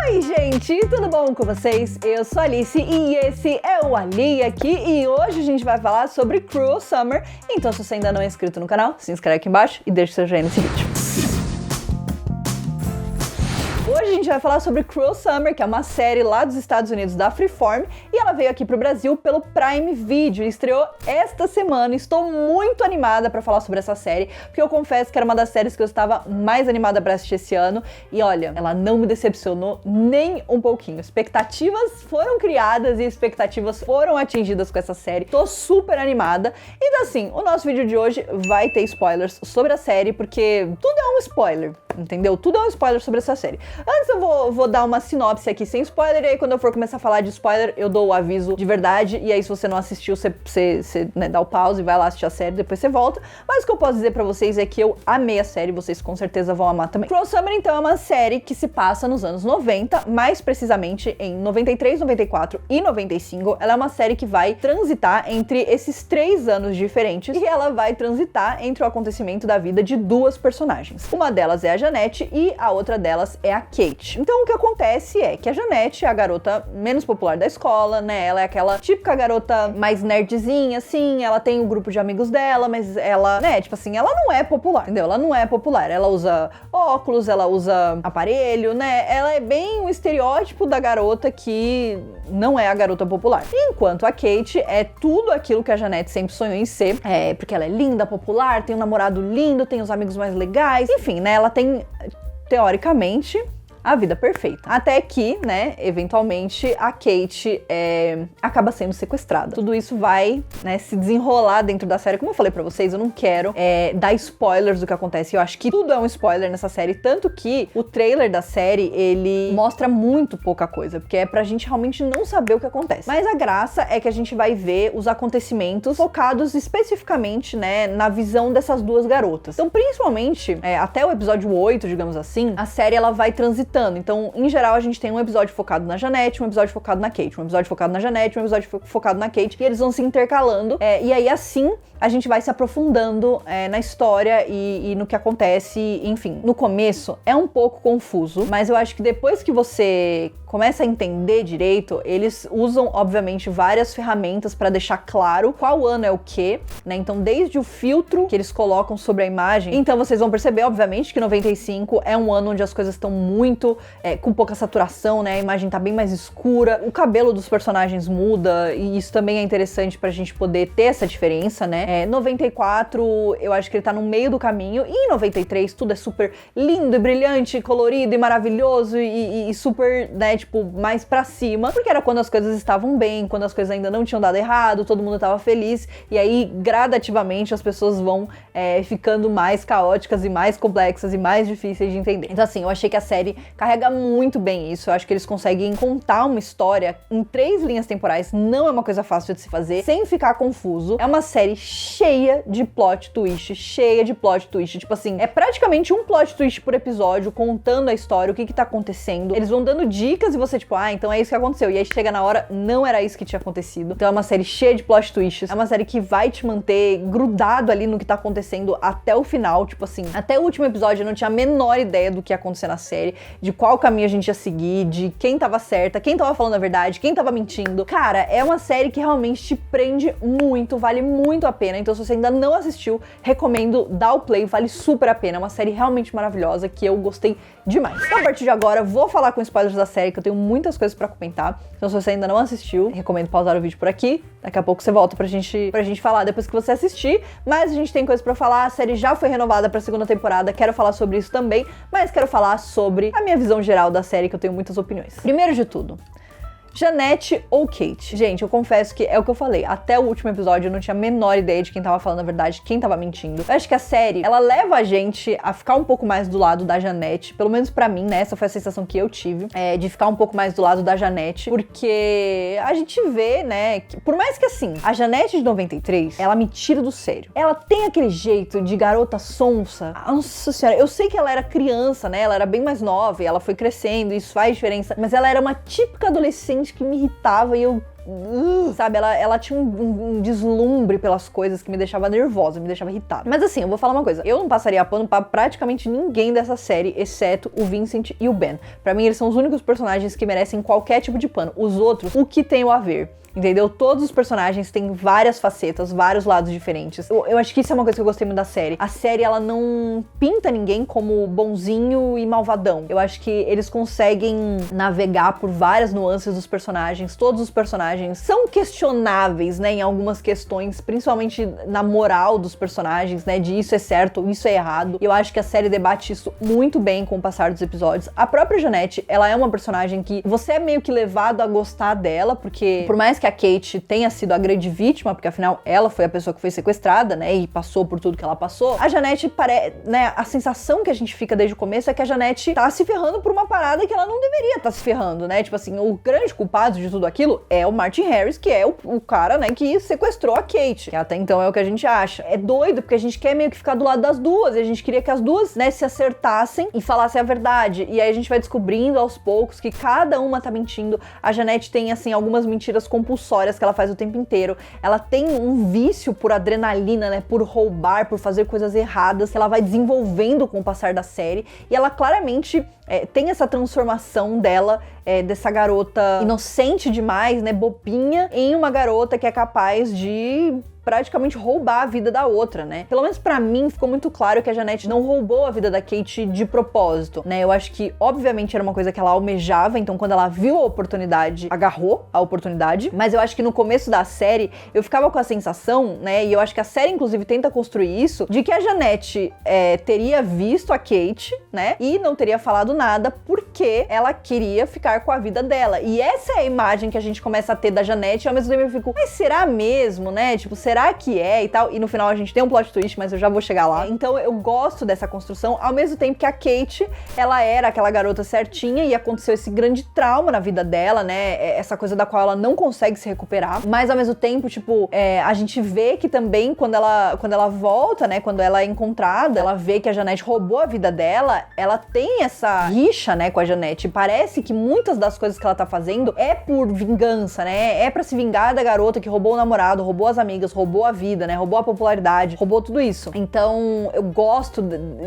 Oi, gente, tudo bom com vocês? Eu sou a Alice e esse é o Ali aqui e hoje a gente vai falar sobre Cruel Summer. Então, se você ainda não é inscrito no canal, se inscreve aqui embaixo e deixa seu joinha nesse vídeo. Hoje a gente vai falar sobre Cruel Summer, que é uma série lá dos Estados Unidos da Freeform, e ela veio aqui pro Brasil pelo Prime Video e estreou esta semana. Estou muito animada pra falar sobre essa série, porque eu confesso que era uma das séries que eu estava mais animada pra assistir esse ano, e olha, ela não me decepcionou nem um pouquinho. Expectativas foram criadas e expectativas foram atingidas com essa série. Tô super animada. Então assim, o nosso vídeo de hoje vai ter spoilers sobre a série, porque tudo é um spoiler, entendeu? Tudo é um spoiler sobre essa série. Antes eu vou dar uma sinopse aqui sem spoiler, e aí quando eu for começar a falar de spoiler, eu dou o aviso de verdade, e aí se você não assistiu, você né, dá o pause e vai lá assistir a série, depois você volta. Mas o que eu posso dizer pra vocês é que eu amei a série, vocês com certeza vão amar também. Cruel Summer, então, é uma série que se passa nos anos 90, mais precisamente em 93, 94 e 95. Ela é uma série que vai transitar entre esses 3 anos diferentes, e ela vai transitar entre o acontecimento da vida de 2 personagens. Uma delas é a Jeanette e a outra delas é a Kate. Então o que acontece é que a Jeanette é a garota menos popular da escola, né? Ela é aquela típica garota mais nerdzinha, assim, ela tem um grupo de amigos dela, mas ela, né, tipo assim, ela não é popular, entendeu? Ela não é popular. Ela usa óculos, ela usa aparelho, né? Ela é bem o estereótipo da garota que não é a garota popular. Enquanto a Kate é tudo aquilo que a Jeanette sempre sonhou em ser, porque ela é linda, popular, tem um namorado lindo, tem os amigos mais legais, enfim, né? Ela tem, teoricamente, a vida perfeita. Até que, né, eventualmente, a Kate acaba sendo sequestrada. Tudo isso vai, né, se desenrolar dentro da série. Como eu falei pra vocês, eu não quero dar spoilers do que acontece. Eu acho que tudo é um spoiler nessa série, tanto que o trailer da série, ele mostra muito pouca coisa, porque é pra gente realmente não saber o que acontece. Mas a graça é que a gente vai ver os acontecimentos focados especificamente, né, na visão dessas 2 garotas. Então, principalmente, até o episódio 8, digamos assim, a série, ela vai transitando. Então, em geral, a gente tem um episódio focado na Jeanette, um episódio focado na Kate, um episódio focado na Jeanette, um episódio focado na Kate, e eles vão se intercalando, e aí assim a gente vai se aprofundando na história e no que acontece, enfim. No começo é um pouco confuso, mas eu acho que depois que você começa a entender direito, eles usam, obviamente, várias ferramentas pra deixar claro qual ano é o quê, né? Então, desde o filtro que eles colocam sobre a imagem, então vocês vão perceber, obviamente, que 95 é um ano onde as coisas estão muito com pouca saturação, né? A imagem tá bem mais escura, o cabelo dos personagens muda, e isso também é interessante pra gente poder ter essa diferença, né? 94, eu acho que ele tá no meio do caminho, e em 93 tudo é super lindo e brilhante, colorido e maravilhoso e super, né, tipo, mais pra cima, porque era quando as coisas estavam bem, quando as coisas ainda não tinham dado errado, todo mundo tava feliz, e aí gradativamente as pessoas vão ficando mais caóticas e mais complexas e mais difíceis de entender. Então assim, eu achei que a série carrega muito bem isso. Eu acho que eles conseguem contar uma história em 3 linhas temporais, não é uma coisa fácil de se fazer, sem ficar confuso. É uma série cheia de plot twist, tipo assim, é praticamente um plot twist por episódio, contando a história, o que tá acontecendo. Eles vão dando dicas e você tipo, então é isso que aconteceu. E aí chega na hora, não era isso que tinha acontecido. Então é uma série cheia de plot twists, é uma série que vai te manter grudado ali no que tá acontecendo até o final, tipo assim, até o último episódio eu não tinha a menor ideia do que ia acontecer na série, de qual caminho a gente ia seguir, de quem tava certa, quem tava falando a verdade, quem tava mentindo. Cara, é uma série que realmente te prende muito, vale muito a pena. Então se você ainda não assistiu, recomendo dar o play, vale super a pena. É uma série realmente maravilhosa que eu gostei demais. Então a partir de agora, vou falar com spoilers da série, que eu tenho muitas coisas pra comentar. Então se você ainda não assistiu, recomendo pausar o vídeo por aqui. Daqui a pouco você volta pra gente falar depois que você assistir. Mas a gente tem coisa pra falar, a série já foi renovada pra 2ª temporada, quero falar sobre isso também, mas quero falar sobre a minha visão geral da série, que eu tenho muitas opiniões. Primeiro de tudo, Jeanette ou Kate? Gente, eu confesso que é o que eu falei. Até o último episódio eu não tinha a menor ideia de quem tava falando a verdade, quem tava mentindo. Eu acho que a série, ela leva a gente a ficar um pouco mais do lado da Jeanette. Pelo menos pra mim, né? Essa foi a sensação que eu tive. De ficar um pouco mais do lado da Jeanette. Porque a gente vê, né? Que, por mais que assim, a Jeanette de 93, ela me tira do sério. Ela tem aquele jeito de garota sonsa. Nossa senhora, eu sei que ela era criança, né? Ela era bem mais nova e ela foi crescendo, isso faz diferença. Mas ela era uma típica adolescente que me irritava e eu sabe, ela tinha um deslumbre pelas coisas que me deixava nervosa, me deixava irritada. Mas assim, eu vou falar uma coisa, eu não passaria pano pra praticamente ninguém dessa série, exceto o Vincent e o Ben. Pra mim, eles são os únicos personagens que merecem qualquer tipo de pano. Os outros, o que tem a ver? Entendeu? Todos os personagens têm várias facetas, vários lados diferentes. Eu acho que isso é uma coisa que eu gostei muito da série. A série, ela não pinta ninguém como bonzinho e malvadão. Eu acho que eles conseguem navegar por várias nuances dos personagens. Todos os personagens são questionáveis, né, em algumas questões, principalmente na moral dos personagens, né, de isso é certo, isso é errado. Eu acho que a série debate isso muito bem com o passar dos episódios. A própria Jeanette, ela é uma personagem que você é meio que levado a gostar dela, porque por mais que a Kate tenha sido a grande vítima, porque afinal ela foi a pessoa que foi sequestrada, né, e passou por tudo que ela passou, a Jeanette, né, a sensação que a gente fica desde o começo é que a Jeanette tá se ferrando por uma parada que ela não deveria estar se ferrando, né, tipo assim, o grande culpado de tudo aquilo é o Martin Harris, que é o cara, né, que sequestrou a Kate, que até então é o que a gente acha. É doido, porque a gente quer meio que ficar do lado das duas, e a gente queria que as duas, né, se acertassem e falassem a verdade, e aí a gente vai descobrindo aos poucos que cada uma tá mentindo. A Jeanette tem, assim, algumas mentiras compulsórias que ela faz o tempo inteiro. Ela tem um vício por adrenalina, né, por roubar, por fazer coisas erradas, que ela vai desenvolvendo com o passar da série, e ela claramente tem essa transformação dela, dessa garota inocente demais, né, bobinha, em uma garota que é capaz de praticamente roubar a vida da outra, né? Pelo menos pra mim ficou muito claro que a Jeanette não roubou a vida da Kate de propósito, né? Eu acho que, obviamente, era uma coisa que ela almejava, então quando ela viu a oportunidade, agarrou a oportunidade, mas eu acho que no começo da série, eu ficava com a sensação, né, e eu acho que a série, inclusive, tenta construir isso, de que a Jeanette teria visto a Kate, né, e não teria falado nada porque ela queria ficar com a vida dela. E essa é a imagem que a gente começa a ter da Jeanette, e ao mesmo tempo eu fico, mas será mesmo, né? Tipo, será que é e tal? E no final a gente tem um plot twist, mas eu já vou chegar lá. Então eu gosto dessa construção, ao mesmo tempo que a Kate, ela era aquela garota certinha e aconteceu esse grande trauma na vida dela, né? Essa coisa da qual ela não consegue se recuperar. Mas ao mesmo tempo, tipo, a gente vê que também quando ela volta, né? Quando ela é encontrada, ela vê que a Jeanette roubou a vida dela, ela tem essa rixa, né, com a Jeanette. Parece que muitas das coisas que ela tá fazendo é por vingança, né? É pra se vingar da garota que roubou o namorado, roubou as amigas, roubou a vida, né? Roubou a popularidade, roubou tudo isso. Então, eu gosto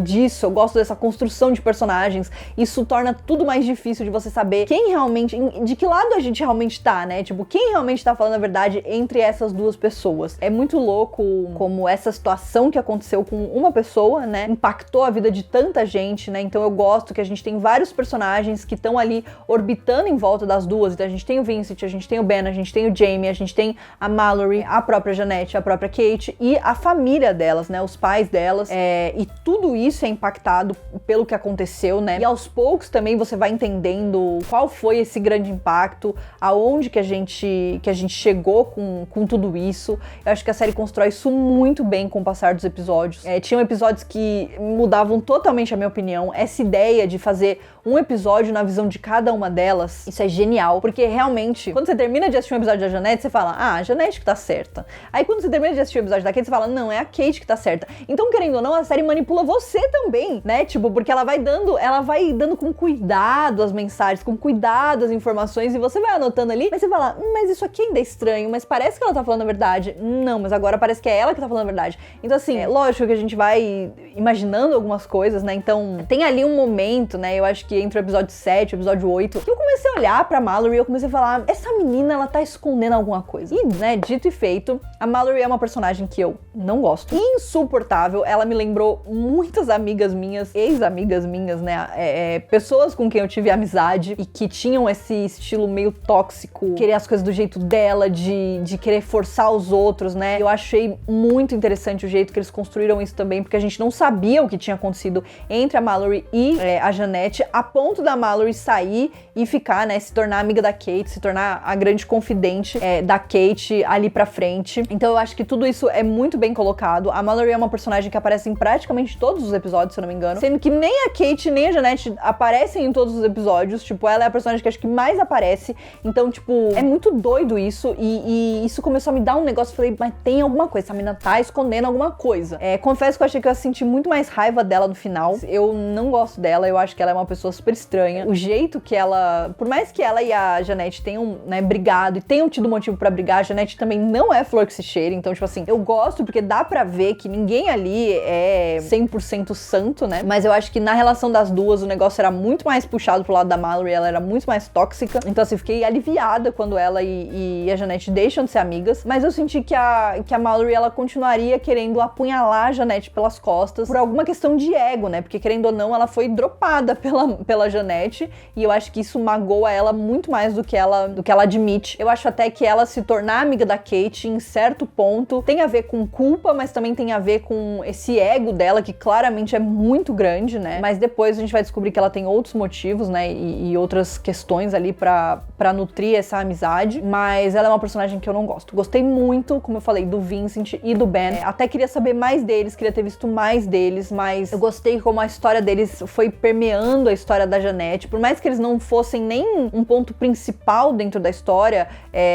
disso, eu gosto dessa construção de personagens. Isso torna tudo mais difícil de você saber quem realmente, de que lado a gente realmente tá, né? Tipo, quem realmente tá falando a verdade entre essas duas pessoas. É muito louco como essa situação que aconteceu com uma pessoa, né, impactou a vida de tanta gente, né? Então eu gosto que a gente tem vários personagens que estão ali orbitando em volta das duas. Então a gente tem o Vincent, a gente tem o Ben, a gente tem o Jamie, a gente tem a Mallory, a própria Jeanette, a própria Kate e a família delas, né, os pais delas, e tudo isso é impactado pelo que aconteceu, né, e aos poucos também você vai entendendo qual foi esse grande impacto, aonde que a gente chegou com tudo isso. Eu acho que a série constrói isso muito bem com o passar dos episódios. Tinham episódios que mudavam totalmente a minha opinião. Essa ideia de fazer um episódio na visão de cada uma delas, isso é genial, porque realmente, quando você termina de assistir um episódio da Jeanette, você fala, a Jeanette que tá certa. Aí quando você termina de assistir o episódio da Kate, você fala, não, é a Kate que tá certa. Então, querendo ou não, a série manipula você também, né? Tipo, porque ela vai dando com cuidado as mensagens, com cuidado as informações, e você vai anotando ali, mas você fala, mas isso aqui ainda é estranho, mas parece que ela tá falando a verdade. Não, mas agora parece que é ela que tá falando a verdade. Então, assim, lógico que a gente vai imaginando algumas coisas, né? Então, tem ali um momento, né? Eu acho que entre o episódio 7 e o episódio 8, que eu comecei a olhar pra Mallory e eu comecei a falar, essa menina, ela tá escondendo alguma coisa. E, né, dito e feito, a Mallory é uma personagem que eu não gosto. Insuportável. Ela me lembrou muitas amigas minhas, ex-amigas minhas, né? Pessoas com quem eu tive amizade e que tinham esse estilo meio tóxico, querer as coisas do jeito dela, de querer forçar os outros, né? Eu achei muito interessante o jeito que eles construíram isso também, porque a gente não sabia o que tinha acontecido entre a Mallory e a Jeanette, a ponto da Mallory sair e ficar, né? Se tornar amiga da Kate, se tornar a grande confidente da Kate ali pra frente. Então eu acho que tudo isso é muito bem bem colocado. A Mallory é uma personagem que aparece em praticamente todos os episódios, se eu não me engano. Sendo que nem a Kate nem a Jeanette aparecem em todos os episódios. Tipo, ela é a personagem que acho que mais aparece. Então, tipo, é muito doido isso. E isso começou a me dar um negócio. Falei, mas tem alguma coisa. Essa menina tá escondendo alguma coisa. Confesso que eu achei que eu ia sentir muito mais raiva dela no final. Eu não gosto dela. Eu acho que ela é uma pessoa super estranha. O jeito que ela... Por mais que ela e a Jeanette tenham, né, brigado e tenham tido motivo pra brigar, a Jeanette também não é flor que se cheire. Então, tipo assim, eu gosto porque dá pra ver que ninguém ali é 100% santo, né? Mas eu acho que na relação das duas, o negócio era muito mais puxado pro lado da Mallory, ela era muito mais tóxica. Então, assim, fiquei aliviada quando ela e a Jeanette deixam de ser amigas. Mas eu senti que a Mallory, ela continuaria querendo apunhalar a Jeanette pelas costas por alguma questão de ego, né? Porque, querendo ou não, ela foi dropada pela Jeanette. E eu acho que isso magoa ela muito mais do que ela admite. Eu acho até que ela se tornar amiga da Kate, em certo ponto, tem a ver com culpa, mas também tem a ver com esse ego dela, que claramente é muito grande, né? Mas depois a gente vai descobrir que ela tem outros motivos, né? E outras questões ali pra nutrir essa amizade. Mas ela é uma personagem que eu não gosto. Gostei muito, como eu falei, do Vincent e do Ben. Até queria saber mais deles, queria ter visto mais deles, mas eu gostei como a história deles foi permeando a história da Jeanette. Por mais que eles não fossem nem um ponto principal dentro da história,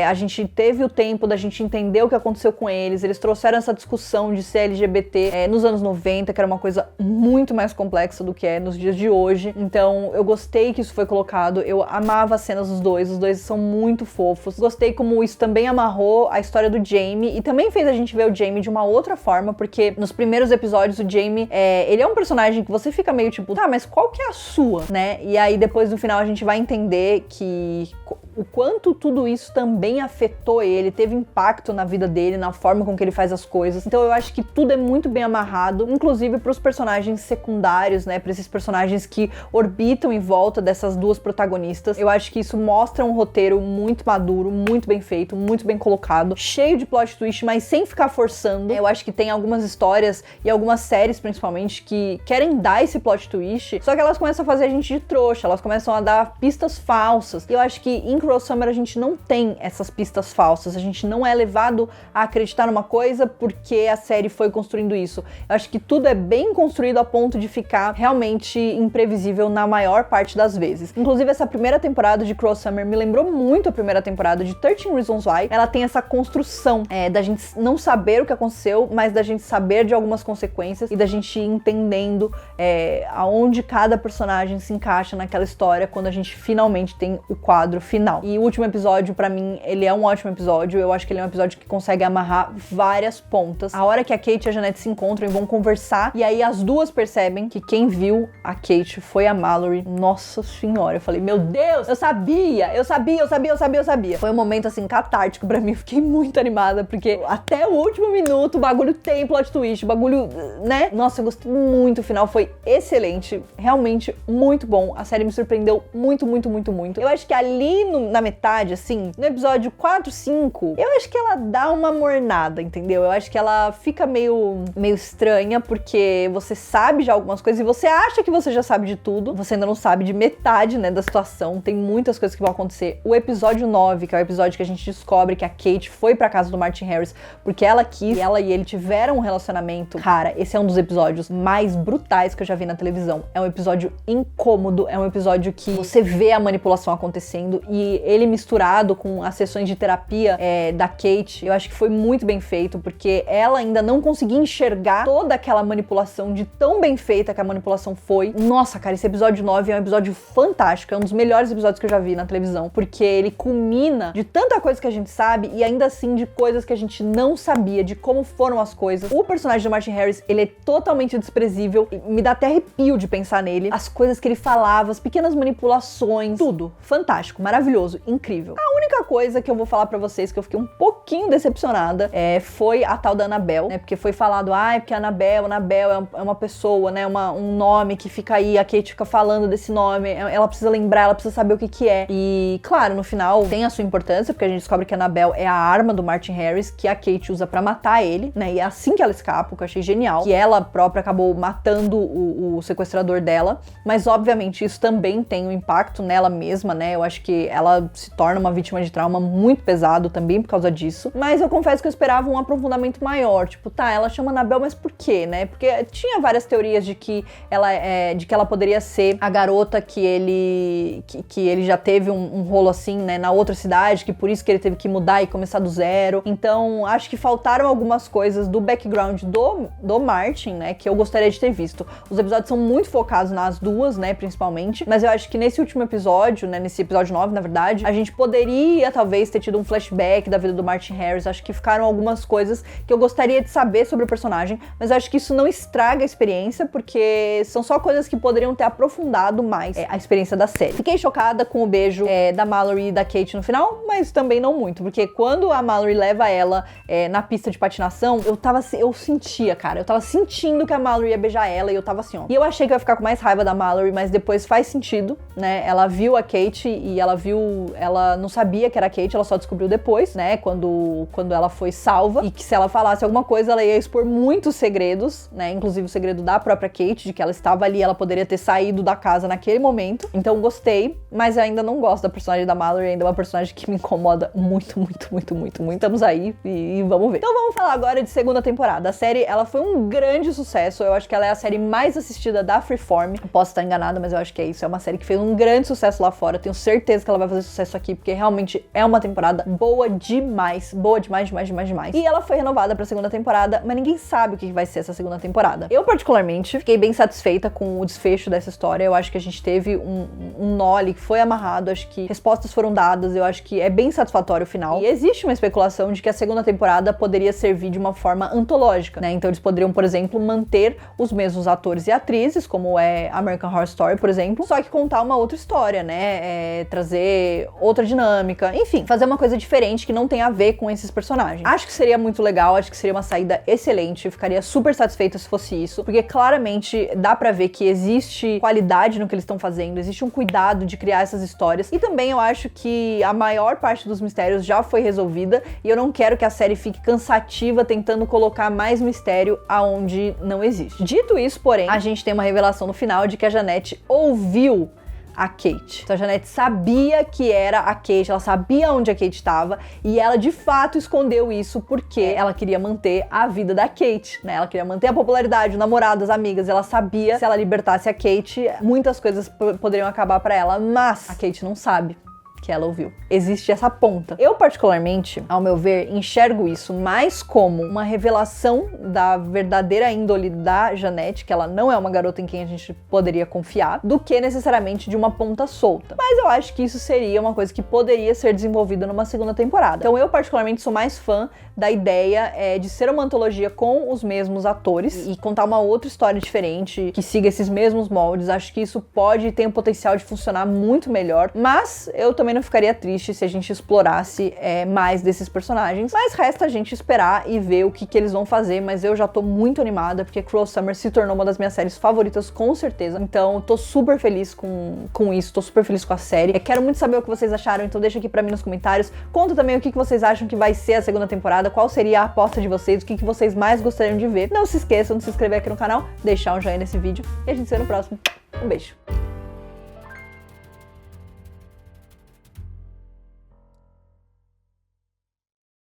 a gente teve o tempo da gente entender o que aconteceu com eles. Eles trouxeram essa discussão de ser LGBT nos anos 90, que era uma coisa muito mais complexa do que é nos dias de hoje. Então, eu gostei que isso foi colocado. Eu amava as cenas dos dois. Os dois são muito fofos. Gostei como isso também amarrou a história do Jamie e também fez a gente ver o Jamie de uma outra forma, porque nos primeiros episódios o Jamie, ele é um personagem que você fica meio tipo, tá, mas qual que é a sua, né? E aí depois no final a gente vai entender que o quanto tudo isso também afetou ele, teve impacto na vida dele, na forma com que ele faz as coisas. Então eu acho que tudo é muito bem amarrado, inclusive pros personagens secundários, né, pra esses personagens que orbitam em volta dessas duas protagonistas. Eu acho que isso mostra um roteiro muito maduro, muito bem feito, muito bem colocado, cheio de plot twist, mas sem ficar forçando. Eu acho que tem algumas histórias e algumas séries, principalmente, que querem dar esse plot twist, só que elas começam a fazer a gente de trouxa, elas começam a dar pistas falsas. E eu acho que em Cruel Summer a gente não tem essas pistas falsas, a gente não é levado a acreditar numa coisa porque a série foi construindo isso. Eu acho que tudo é bem construído a ponto de ficar realmente imprevisível na maior parte das vezes. Inclusive essa primeira temporada de Cruel Summer me lembrou muito a primeira temporada de 13 Reasons Why. Ela tem essa construção da gente não saber o que aconteceu, mas da gente saber de algumas consequências e da gente ir entendendo aonde cada personagem se encaixa naquela história quando a gente finalmente tem o quadro final. E o último episódio, pra mim, ele é um ótimo episódio. Eu acho que ele é um episódio que consegue amarrar várias pontas. A hora que a Kate e a Jeanette se encontram e vão conversar, e aí as duas percebem que quem viu a Kate foi a Mallory. Nossa senhora, eu falei, meu Deus, eu sabia. Foi um momento, assim, catártico pra mim. Eu fiquei muito animada, porque até o último minuto o bagulho tem plot twist, o bagulho, né? Nossa, eu gostei muito, o final foi excelente, realmente muito bom. A série me surpreendeu muito. Eu acho que ali na metade, assim, no episódio 4, 5, eu acho que ela dá uma mornada, entendeu? Eu acho que ela fica meio estranha, porque você sabe já algumas coisas e você acha que você já sabe de tudo, você ainda não sabe de metade, né, da situação, tem muitas coisas que vão acontecer. O episódio 9, que é o episódio que a gente descobre que a Kate foi pra casa do Martin Harris porque ela quis, e ela e ele tiveram um relacionamento. Cara, esse é um dos episódios mais brutais que eu já vi na televisão. É um episódio incômodo, é um episódio que você vê a manipulação acontecendo, e ele misturado com as sessões de terapia da Kate, eu acho que foi muito bem feito, porque ela ainda não conseguia enxergar toda aquela manipulação de tão bem feita que a manipulação foi. Nossa, cara, esse episódio 9 é um episódio fantástico, é um dos melhores episódios que eu já vi na televisão, porque ele culmina de tanta coisa que a gente sabe e ainda assim de coisas que a gente não sabia, de como foram as coisas. O personagem do Martin Harris, ele é totalmente desprezível, me dá até arrepio de pensar nele, as coisas que ele falava, as pequenas manipulações, tudo fantástico, maravilhoso, incrível. A única coisa que eu vou falar pra vocês que eu fiquei um pouquinho decepcionada foi a tal da Annabelle, né? Porque foi falado, porque a Annabelle é uma pessoa, né? Um nome que fica aí, a Kate fica falando desse nome, ela precisa lembrar, ela precisa saber o que é. E, claro, no final tem a sua importância, porque a gente descobre que a Annabelle é a arma do Martin Harris, que a Kate usa pra matar ele, né? E é assim que ela escapa, o que eu achei genial, que ela própria acabou matando o sequestrador dela, mas obviamente isso também tem um impacto nela mesma, né? Eu acho que ela se torna uma vítima de trauma muito pesado também por causa disso. Mas eu confesso que eu esperava um aprofundamento maior. Tipo, tá, ela chama Annabelle, mas por quê, né? Porque tinha várias teorias de que ela poderia ser a garota que ele já teve um rolo assim, né, na outra cidade, que por isso que ele teve que mudar e começar do zero. Então, acho que faltaram algumas coisas do background do Martin, né, que eu gostaria de ter visto. Os episódios são muito focados nas duas, né, principalmente, mas eu acho que nesse último episódio, né, nesse episódio 9, na verdade, a gente poderia talvez ter tido um flashback da vida do Martin Harris. Acho que ficaram algumas coisas que eu gostaria de saber sobre o personagem, mas eu acho que isso não estraga a experiência, porque são só coisas que poderiam ter aprofundado mais a experiência da série. Fiquei chocada com o beijo da Mallory e da Kate no final, mas também não muito, porque quando a Mallory leva ela na pista de patinação, eu sentia, cara, eu tava sentindo que a Mallory ia beijar ela e eu tava assim, ó. E eu achei que eu ia ficar com mais raiva da Mallory, mas depois faz sentido, né? Ela viu a Kate e ela não sabia que era a Kate, ela só descobriu depois, né? Quando ela foi salva, e que se ela falasse alguma coisa, ela ia expor muitos segredos, né? Inclusive o segredo da própria Kate, de que ela estava ali, ela poderia ter saído da casa naquele momento. Então gostei, mas eu ainda não gosto da personagem da Mallory, ainda é uma personagem que me incomoda muito, muito, muito, muito, muito. Estamos aí e vamos ver. Então vamos falar agora de segunda temporada. A série, ela foi um grande sucesso, eu acho que ela é a série mais assistida da Freeform. Posso estar enganada, mas eu acho que é isso. É uma série que fez um grande sucesso lá fora. Tenho certeza que ela vai fazer sucesso aqui, porque realmente é uma temporada boa demais. Boa demais, demais, demais, demais. E ela foi renovada pra segunda temporada, mas ninguém sabe o que vai ser essa segunda temporada. Eu, particularmente, fiquei bem satisfeita com o desfecho dessa história. Eu acho que a gente teve um nó ali que foi amarrado. Acho que respostas foram dadas. Eu acho que é bem satisfatório o final. E existe uma especulação de que a segunda temporada poderia servir de uma forma antológica, né? Então eles poderiam, por exemplo, manter os mesmos atores e atrizes, como é American Horror Story, por exemplo, só que contar uma outra história, né? Trazer outra dinâmica, enfim, fazer uma coisa diferente que não tem a ver com esses personagens. Acho que seria muito legal, acho que seria uma saída excelente, eu ficaria super satisfeita se fosse isso, porque claramente dá pra ver que existe qualidade no que eles estão fazendo, existe um cuidado de criar essas histórias, e também eu acho que a maior parte dos mistérios já foi resolvida, e eu não quero que a série fique cansativa tentando colocar mais mistério aonde não existe. Dito isso, porém, a gente tem uma revelação no final de que a Janette ouviu a Kate. Então a Janette sabia que era a Kate, ela sabia onde a Kate estava e ela de fato escondeu isso porque ela queria manter a vida da Kate, né? Ela queria manter a popularidade, o namorado, as amigas. Ela sabia que se ela libertasse a Kate, muitas coisas poderiam acabar pra ela, mas a Kate não sabe que ela ouviu. Existe essa ponta. Eu, particularmente, ao meu ver, enxergo isso mais como uma revelação da verdadeira índole da Janette, que ela não é uma garota em quem a gente poderia confiar, do que necessariamente de uma ponta solta. Mas eu acho que isso seria uma coisa que poderia ser desenvolvida numa segunda temporada. Então eu, particularmente, sou mais fã da ideia de ser uma antologia com os mesmos atores e contar uma outra história diferente, que siga esses mesmos moldes. Acho que isso pode ter o potencial de funcionar muito melhor, mas eu também não ficaria triste se a gente explorasse mais desses personagens. Mas resta a gente esperar e ver o que eles vão fazer, mas eu já tô muito animada, porque Cruel Summer se tornou uma das minhas séries favoritas, com certeza. Então, eu tô super feliz com isso, tô super feliz com a série. Quero muito saber o que vocês acharam, então deixa aqui pra mim nos comentários. Conta também o que vocês acham que vai ser a segunda temporada, qual seria a aposta de vocês, o que vocês mais gostariam de ver. Não se esqueçam de se inscrever aqui no canal, deixar um joinha nesse vídeo e a gente se vê no próximo. Um beijo!